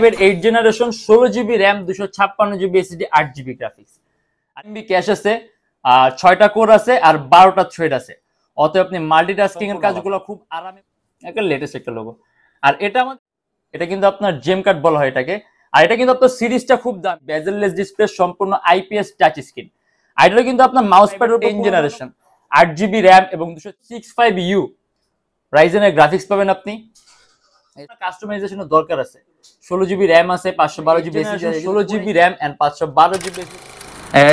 এর 8 generation 16GB RAM 256GB SSD 8GB graphics bKash আছে, 6টা কোর আছে আর 12টা থ্রেড আছে। অতএব আপনি মাল্টিটাস্কিং এর কাজগুলো খুব আরামে, একটা লেটেস্ট একটা লোগো। আর এটা কিন্তু আপনার জেম কাট বলা হয় এটাকে। আর এটা কিন্তু আপনার সিরিজটা খুব দাম, বেজেললেস ডিসপ্লে, সম্পূর্ণ IPS টাচ স্ক্রিন। আর এটা কিন্তু আপনার mouse pad 10 generation 8GB RAM এবং 265U রাইজেনের গ্রাফিক্স পাবেন আপনি। কাস্টমাইজেশনের দরকার আছে। 16GB RAM আছে, 512GB SSD, 16GB RAM and 512GB।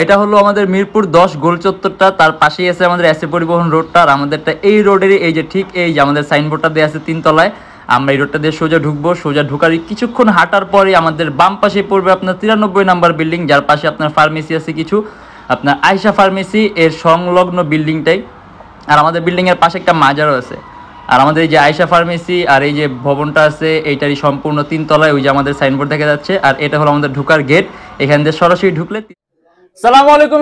এটা হলো আমাদের মিরপুর 10 গোল চত্বরটা, তার পাশেই আছে আমাদের পরিবহন রোডটা। আর আমাদেরটা এই রোডেরই এই যে ঠিক এই যে আমাদের সাইনবোর্ডটা দেওয়া আছে 3 তলায়। আমরা এই রোডটা দিয়ে সোজা ঢুকবো, সোজা ঢুকার কিছুক্ষণ হাঁটার পরে আমাদের বাম পাশে পড়বে আপনার 93 নাম্বার বিল্ডিং, যার পাশে আপনার ফার্মেসি আছে কিছু, আপনার আয়শা ফার্মেসি এর সংলগ্ন বিল্ডিংটাই। আর আমাদের বিল্ডিং এর পাশে একটা মাজারও আছে। আর আমাদের এই যে আয়শা ফার্মেসি আর এই যে ভবনটা আছে এইটারই সম্পূর্ণ 3 তলায় ওই যে আমাদের সাইনবোর্ড দেখা যাচ্ছে। আর এটা হলো আমাদের ঢুকার গেট, এখান দিয়ে সরাসরি ঢুকলে। সালামু আলাইকুম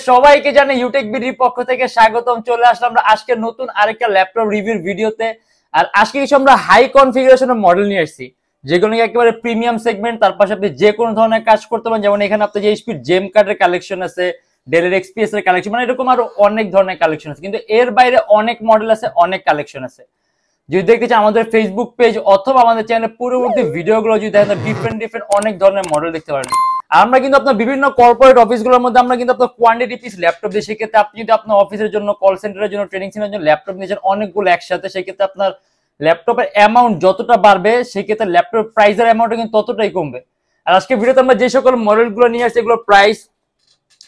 সবাইকে জানাই Youtechbd পক্ষ থেকে স্বাগতম। চলে আসলাম আমরা আজকে নতুন আরেকটা ল্যাপটপ রিভিউর ভিডিওতে। আর আজকে কিছু আমরা হাই কনফিগারেশনের মডেল নিয়ে আসছি, যেগুলো একেবারে প্রিমিয়াম সেগমেন্ট। তার পাশে আপনি যে কোনো ধরনের কাজ করতে পারেন। যেমন এখানে আপনার যে HP জেম কার্ডের কালেকশন আছে, ডেলের XPS এর কালেকশন, মানে এরকম আরো অনেক ধরনের কালেকশন আছে। কিন্তু এর বাইরে অনেক মডেল আছে, অনেক কালেকশন আছে। যদি দেখতে চান আমাদের ফেসবুক পেজ অথবা আমাদের চ্যানেলে পূর্ববর্তী ভিডিওগুলো যদি দেখেন, ডিফারেন্ট অনেক ধরনের মডেল দেখতে পারেন। আমরা কিন্তু আপনার বিভিন্ন কর্পোরেট অফিসগুলোর মধ্যে আমরা কিন্তু আপনার কোয়ান্টিটি পিস ল্যাপটপ দিয়ে, সেক্ষেত্রে আপনি যদি আপনার অফিসের জন্য, কল সেন্টারের জন্য, ট্রেনিং সেন্টারের জন্য ল্যাপটপ নিয়েছেন অনেকগুলো একসাথে, সেক্ষেত্রে আপনার ল্যাপটপের অ্যামাউন্ট যতটা বাড়বে সেক্ষেত্রে ল্যাপটপের প্রাইসের অ্যামাউন্টটা কিন্তু ততটাই কমবে। আর আজকে ভিডিওতে আমরা যে সকল মডেলগুলো নিয়ে আসছি, এগুলো প্রাইস,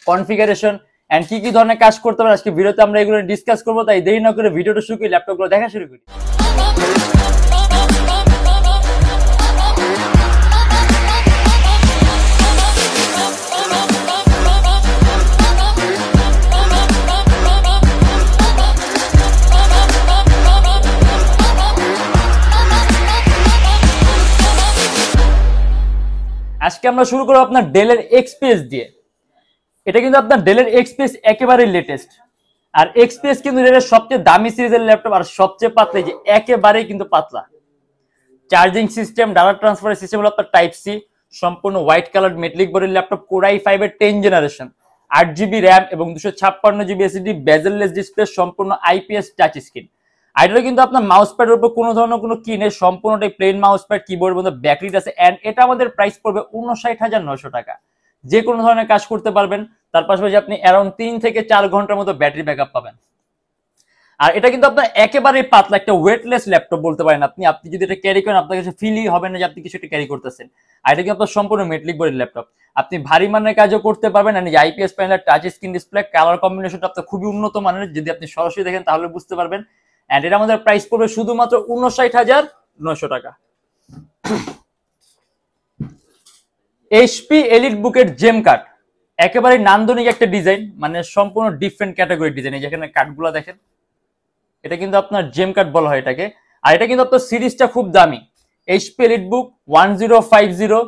কনফিগারেশন এন্ড কি ধরনের কাজ করতে পারে আজকে ভিডিওতে আমরা এগুলো ডিসকাস করবো। তাই দেরি না করে ভিডিওটা শুরু করি, ল্যাপটপগুলো দেখা শুরু করি। আজকে আমরা শুরু করবো আপনার ডেলের XPS দিয়ে। এটা কিন্তু আপনার ডেলের XPS একেবারেই লেটেস্ট। আর XPS কিন্তু ডেলের সবচেয়ে দামি সিরিজের ল্যাপটপ, আর সবচেয়ে পাতলা, যে একেবারেই কিন্তু পাতলা। Charging system, data transfer system হলো আপনার টাইপ সি, সম্পূর্ণ হোয়াইট কালার মেটালিক বডির ল্যাপটপ, Core i5 এর 10 জেনারেশন, 8GB RAM এবং 256GB SSD, বেজেললেস ডিসপ্লে, সম্পূর্ণ IPS টাচ স্ক্রিন। আর এটা কিন্তু আপনার মাউস প্যাডের উপর কোনো ধরনের কোনো কি নেই, সম্পূর্ণটাই প্লেন মাউস প্যাড, কিবোর্ডের মধ্যে ব্যাকলিট আছে। এন্ড এটা আমাদের প্রাইস পড়বে 59,900 টাকা। যে কোনো ধরনের কাজ করতে পারবেন। তার পাশাপাশি আপনি অ্যারাউন্ড 3 থেকে 4 ঘন্টার মতো ব্যাটারি ব্যাকআপ পাবেন। আর এটা কিন্তু আপনার একেবারে পাতলা একটা ওয়েটলেস ল্যাপটপ বলতে পারেন আপনি। আপনি যদি এটা ক্যারি করেন আপনার কাছে ফিলই হবে না যে আপনি কিছু একটা ক্যারি করতেছেন। আর এটা কিন্তু আপনার সম্পূর্ণ মেটালিক বডির ল্যাপটপ, আপনি ভারী মানের কাজও করতে পারবেন। আর যে IPS panel, touch screen display, colour কম্বিনেশনটা আপনার খুবই উন্নত মানের, যদি আপনি সরাসরি দেখেন তাহলে বুঝতে পারবেন। এন্ড এটা আমাদের প্রাইস পড়বে শুধুমাত্র 59,900 টাকা। HP এলিটবুকের জেম কাট, একেবারে নান্দনিক একটা ডিজাইন, মানে সম্পূর্ণ ডিফারেন্ট ক্যাটাগরি ডিজাইন। এই যেখানে কাটগুলো দেখেন, এটা কিন্তু আপনার জেম কাট বলা হয় এটাকে। আর এটা কিন্তু আপনার সিরিজটা খুব দামি, HP এলিটবুক 1050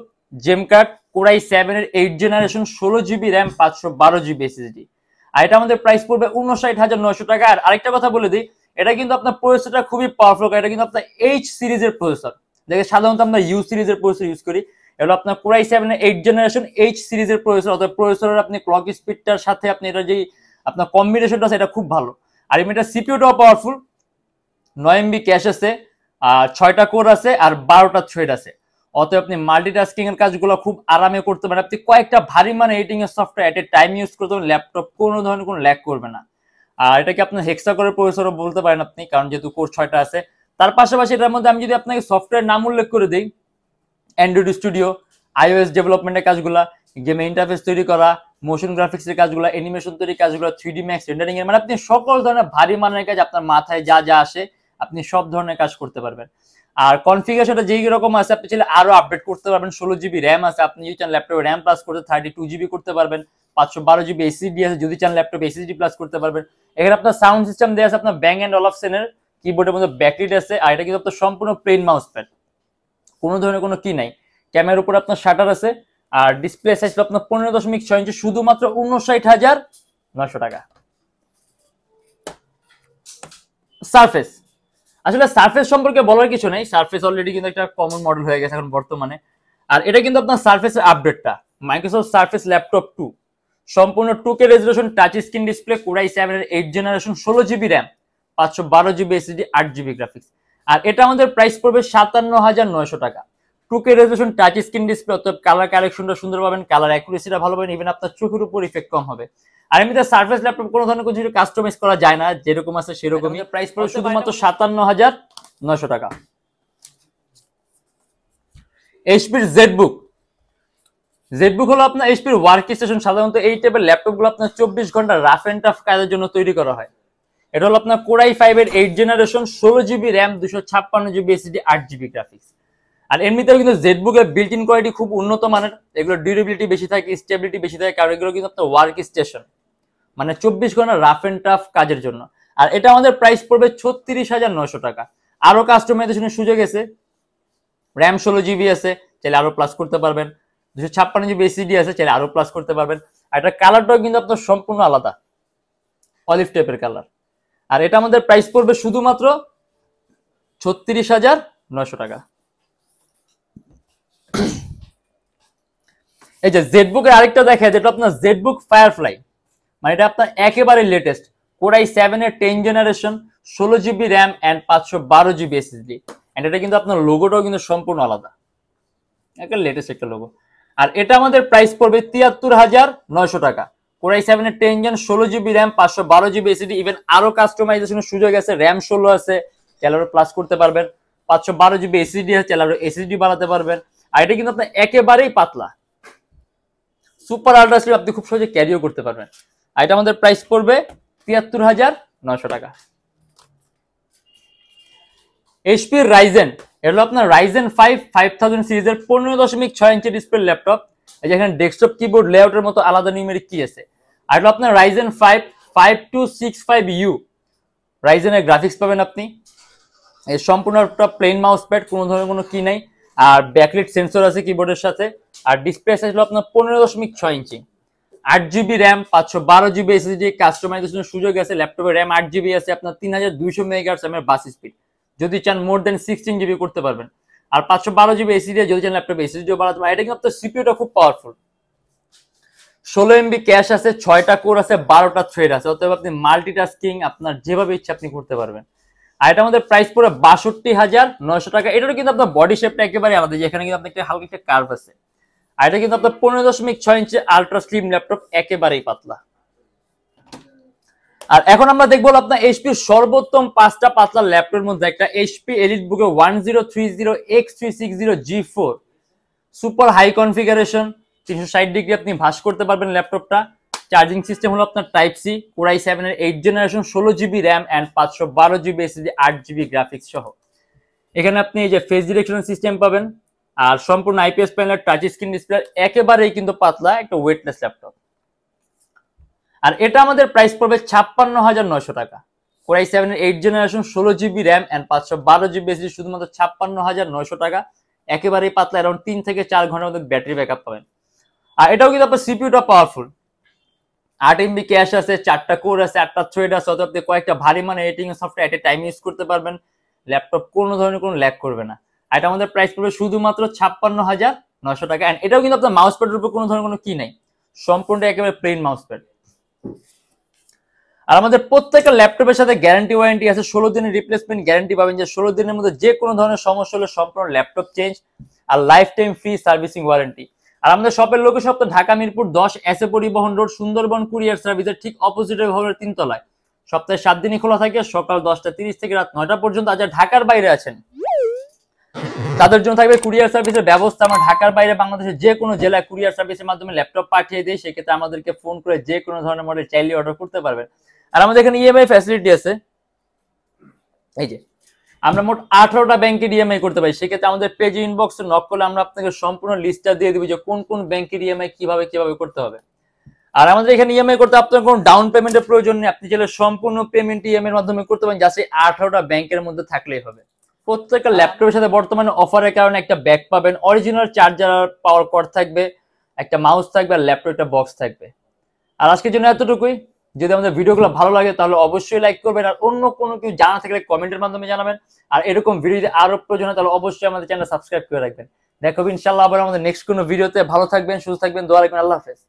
জেম কাট, Core i7 এর 8 generation, 16GB RAM, 512GB SSD। আর এটা আমাদের প্রাইস পড়বে 59,900 টাকা। আর আরেকটা কথা বলে দিই, এটা কিন্তু আপনার প্রসেসরটা খুবই পাওয়ারফুল। এটা কিন্তু আপনার H সিরিজের প্রসেসর, দেখে সাধারণত আমরা U সিরিজের প্রসেসর ইউজ করি। এটা আপনার Core i7 এর 8 জেনারেশন H সিরিজের প্রসেসর। অর্থাৎ প্রসেসরের আপনি ক্লক স্পিডটার সাথে আপনি এটা যে আপনার কম্বিনেশনটা আছে এটা খুব ভালো। আর এটা সিপিইউটাও পাওয়ারফুল, 9MB ক্যাশ আছে, আর 6টা কোর আছে আর 12টা থ্রেড আছে। অতএব আপনি মাল্টিটাস্কিং এর কাজগুলো খুব আরামে করতে পারেন। আপনি কয়েকটা ভারী মানে এডিটিং এর সফটওয়্যার এট এ টাইম ইউজ করতে পারেন, ল্যাপটপ কোনো ধরনের কোনো ল্যাগ করবে না। আর এটাকে আপনার হেক্সা কোরের প্রসেসরও বলতে পারেন আপনি, কারণ যেহেতু কোর 6টা আছে। তার পাশাপাশি এটার মধ্যে আমি যদি আপনাকে সফটওয়্যার নাম উল্লেখ করে দিই, অ্যান্ড্রয়েড স্টুডিও, iOS ডেভেলপমেন্টের কাজগুলা, গেম ইন্টারফেস তৈরি করা, মোশন গ্রাফিক্সের কাজগুলো, অ্যানিমেশন তৈরির কাজগুলো, 3D ম্যাক্স রেন্ডারিং এর, মানে আপনি সকল ধরনের ভারী মানের কাজ আপনার মাথায় যা যা আসে আপনি সব ধরনের কাজ করতে পারবেন। আর কনফিগারেশনটা যেই রকম আছে আপনি চাইলে আরো আপডেট করতে পারবেন। 16GB RAM আছে, আপনি যদি চান ল্যাপটপে RAM প্লাস করতে 32GB করতে পারবেন। 512GB SSD আছে, যদি চান ল্যাপটপে SSD প্লাস করতে পারবেন। এখানে আপনার সাউন্ড সিস্টেম দেওয়া আছে আপনার ব্যাং এন্ড অলফসেন এর, কিবোর্ডের মধ্যে ব্যাকলিট আছে। আর এটা কিন্তু আপনার সম্পূর্ণ প্লেন মাউস প্যাড, কোনো ধরনের কোনো কি নাই। ক্যামেরার উপর আপনার শাটার আছে। আর ডিসপ্লে সাইজ আপনার 15.6 ইঞ্চি, শুধুমাত্র 59,900 টাকা। সারফেস, আসলে সারফেস সম্পর্কে বলার কিছু নেই, সারফেস অলরেডি কিন্তু একটা কমন মডেল হয়ে গেছে এখন বর্তমানে। আর এটা কিন্তু আপনার সারফেসের আপডেটটা, মাইক্রোসফট সারফেস ল্যাপটপ 2, সম্পূর্ণ 2K resolution touch screen display, Core i7 এর 8 generation, 16GB RAM, 512GB SSD, 8GB graphics. আর এটা আমাদের প্রাইস পড়বে 57,900 টাকা। 2K resolution touch screen display, অর্থাৎ কালার কালেকশনটা সুন্দর পাবেন, কালার অ্যাকুরেসিটা ভালো পাবেন, ইভেন আপনার চোখের উপর ইফেক্ট কম হবে। আর এমনিতে সারফেস ল্যাপটপ কোনো ধরনের কিছু কাস্টমাইজ করা যায় না, যেরকম আছে সেরকমই। প্রাইস পড়বে শুধুমাত্র 57,900 টাকা। এইচপির জেডবুক হলো আপনার এইচপির ওয়ার্ক স্টেশন। সাধারণত এই টাইপের ল্যাপটপগুলো আপনার 24 ঘন্টা রাফ এন্ড টাফ কাজের জন্য তৈরি করা হয়। এটা হলো আপনার Core i5 এর 8 generation, 16GB RAM, 256GB SSD, 8GB graphics. আর এমনিতেও কিন্তু জেডবুকের বিল্ট ইন কোয়ালিটি খুব উন্নত মানের, এগুলো ডিউরেবিলিটি বেশি থাকে, স্টেবিলিটি বেশি থাকে, কারণ এগুলো কিন্তু আপনার ওয়ার্ক স্টেশন, মানে 24 ঘন্টা রাফ এন্ড টাফ কাজের জন্য। আর এটা আমাদের প্রাইস পড়বে 36,900 টাকা। আরো কাস্টমাইজেশনের সুযোগ আছে, র্যাম 16GB আছে, চাইলে আরো প্লাস করতে পারবেন, 256GB SSD আছে, চাইলে আরো প্লাস করতে পারবেন। আর এটা কালারটাও কিন্তু আপনার সম্পূর্ণ আলাদা, অলিভ টাইপের কালার। আর এটা আমাদের প্রাইস পড়বে শুধুমাত্র 36,900 টাকা। এই যে জেডবুকের আরেকটা দেখা, যেটা আপনার জেডবুক ফায়ারফ্লাই, মানে এটা আপনার একেবারে লেটেস্ট, Core i7 এর 10 generation, 16GB RAM and 512GB SSD। And এটা কিন্তু আপনার লোগোটাও কিন্তু সম্পূর্ণ আলাদা, একটা লেটেস্ট একটা লোগো। আর এটা আমাদের প্রাইস পড়বে 73,900 টাকা। Core i7 এর 10 gen, 16GB RAM, 512GB SSD, even আরো কাস্টমাইজেশনের সুযোগ আছে, র্যাম 16 আছে, চাইলে আরো প্লাস করতে পারবেন, 512GB SSD আছে, চাইলে আরো SSD বাড়াতে পারবেন। আর এটা কিন্তু আপনার একেবারেই পাতলা, সুপার আল্ট্রা স্লিম, আপনি খুব সহজে ক্যারিও করতে পারবেন। আর এটা আমাদের প্রাইস পড়বে 73,900 টাকা। এইচপির রাইজেন, এটা হলো আপনার রাইজেন 5 5000 সিরিজের 15.6 ইঞ্চি ডিসপ্লে ল্যাপটপ। এই যে এখানে ডেস্কটপ কিবোর্ড লেআউটের মতো আলাদা নিউমেরিক কি আছে। আর এটা আপনার রাইজেন 5 5265U রাইজেনের গ্রাফিক্স পাবেন আপনি। এই সম্পূর্ণ একটা প্লেন মাউস প্যাড, কোনো ধরনের কোনো কি নাই। আর ব্যাকলাইট সেন্সর আছে কিবোর্ডের সাথে। আর ডিসপ্লে সাইজ হলো আপনার 15.6 ইঞ্চি, 8GB র্যাম, 512GB SSD, কাস্টমাইজেশনের সুযোগ আছে। ল্যাপটপে র্যাম 8GB আছে, আপনার 3200 মেগাহার্টজ এর বাস স্পিড, যদি চান মোর দেন 16GB করতে পারবেন। আর 512GB SSD যদি চান ল্যাপটপে SSD বাড়াতে পারবেন। এটা কিন্তু আপনার সিপিইউটা খুব পাওয়ারফুল, 16MB ক্যাশ আছে, 6টা কোর আছে, 12টা থ্রেড আছে, অতএব আপনি মাল্টিটাস্কিং আপনার যেভাবে ইচ্ছা আপনি করতে পারবেন। আর এটা আমাদের প্রাইস পড়ে 62,900 টাকা। এটারও কিন্তু আপনার বডি শেপটা একেবারে আলাদা, যেখানে কিন্তু আপনার একটা হালকা একটা কার্ভ আছে। আর এটা কিন্তু আপনার 15.6 ইঞ্চি আলট্রা স্লিম ল্যাপটপ, একেবারেই পাতলা। আর এখন আমরা দেখবো আপনার এইচপির সর্বোত্তম 5টা পাতলা ল্যাপটপের মধ্যে একটা, এইচপি এলিটবুকে 1030X360 G4, super high configuration, 360 degree আপনি ভাঁজ করতে পারবেন ল্যাপটপটা। চার্জিং সিস্টেম হলো আপনার টাইপ সি, Core i7 এর 8 generation, 16GB RAM and 512GB SSD, 8GB graphics সহ। এখানে আপনি এই যে ফেস ডিরেকশন সিস্টেম পাবেন। আর সম্পূর্ণ IPS panel, touch screen display, একেবারেই কিন্তু পাতলা একটা ওয়েটলেস ল্যাপটপ। আর এটা আমাদের প্রাইস পড়বে 56,900 টাকা। Core i7 এর 8 generation, 16GB RAM and 512GB SSD, শুধুমাত্র 56,900 টাকা। একেবারেই পাতলা, অ্যারাউন্ড 3 থেকে 4 ঘন্টার মধ্যে ব্যাটারি ব্যাকআপ পাবেন। আর এটাও কিন্তু আপনার সিপিইউটা পাওয়ারফুল, 8MB ক্যাশ আছে, 4টা কোর আছে, 8টা থ্রেড আছে, অর্থাৎ আপনি কয়েকটা ভারী মানে এডিটিং সফটওয়্যার এট এ টাইম ইউজ করতে পারবেন। ল্যাপটপ কোনো ধরনের কোনো ল্যাগ করবে না। আর এটা আমাদের প্রাইস পড়বে শুধুমাত্র 56,900 টাকা। এন্ড এটাও কিন্তু আপনার মাউস প্যাডের উপর কোনো ধরনের কোনো কি নাই, সম্পূর্ণ একেবারে প্লেন মাউস প্যাড। আর আমাদের প্রত্যেকটা ল্যাপটপের সাথে গ্যারান্টি ওয়ারেন্টি আছে, 16 দিনের রিপ্লেসমেন্ট গ্যারান্টি পাবেন, যে 16 দিনের মধ্যে যে কোনো ধরনের সমস্যা হলে সম্পূর্ণ ল্যাপটপ চেঞ্জ, আর life time free servicing warranty. আর আমাদের শপের location Dhaka Mirpur 10 SA Paribahan road, Sundarban courier সার্ভিসের ঠিক অপোজিটে ভবনের 3 তলায়। সপ্তাহে 7 দিনই খোলা থাকে, সকাল 10টা 30 থেকে রাত 9টা পর্যন্ত। আর যারা ঢাকার বাইরে আছেন তাদের জন্য থাকবে কুরিয়ার সার্ভিসের ব্যবস্থা। আমরা ঢাকার বাইরে বাংলাদেশের যে কোনো জেলায় কুরিয়ার সার্ভিসের মাধ্যমে ল্যাপটপ পাঠিয়ে দিই, সেক্ষেত্রে আমাদেরকে ফোন করে যে কোনো ধরনের মডেল চাইলে অর্ডার করতে পারবেন। আর আমাদের এখানে ইএমআই ফ্যাসিলিটি আছে, এই যে আমরা মোট 18টা ব্যাংকের ইএমআই করতে পারি। সেক্ষেত্রে আমাদের পেজে ইনবক্সে নক করলে আমরা আপনাকে সম্পূর্ণ লিস্টটা দিয়ে দিব যে কোন কোন ব্যাংকের ইএমআই কিভাবে করতে হবে। আর আমাদের এখানে ইএমআই করতে আপনার কোনো ডাউন পেমেন্টের প্রয়োজন নেই, আপনি চাইলে সম্পূর্ণ পেমেন্ট ইএমআই এর মাধ্যমে করতে পারেন, যা সেই 18টা ব্যাংকের মধ্যে থাকলেই হবে। প্রত্যেকটা ল্যাপটপের সাথে বর্তমানে অফারের কারণে একটা ব্যাগ পাবেন, অরিজিনাল চার্জার, পাওয়ার কর্ড থাকবে, একটা মাউস থাকবে, আর ল্যাপটপ একটা বক্স থাকবে। আর আজকের জন্য এতটুকুই। যদি আমাদের ভিডিওগুলো ভালো লাগে তাহলে অবশ্যই লাইক করবেন, আর অন্য কোনো কিছু জানা থাকলে কমেন্টের মাধ্যমে জানাবেন। আর এরকম ভিডিও যদি আরো প্রয়োজন হয় তাহলে অবশ্যই আমাদের চ্যানেল সাবস্ক্রাইব করে রাখবেন। দেখো ইনশাআল্লাহ আবার আমাদের নেক্সট কোনো ভিডিওতে। ভালো থাকবেন, সুস্থ থাকবেন, দোয়া রাখবেন। আল্লাহ হাফেজ।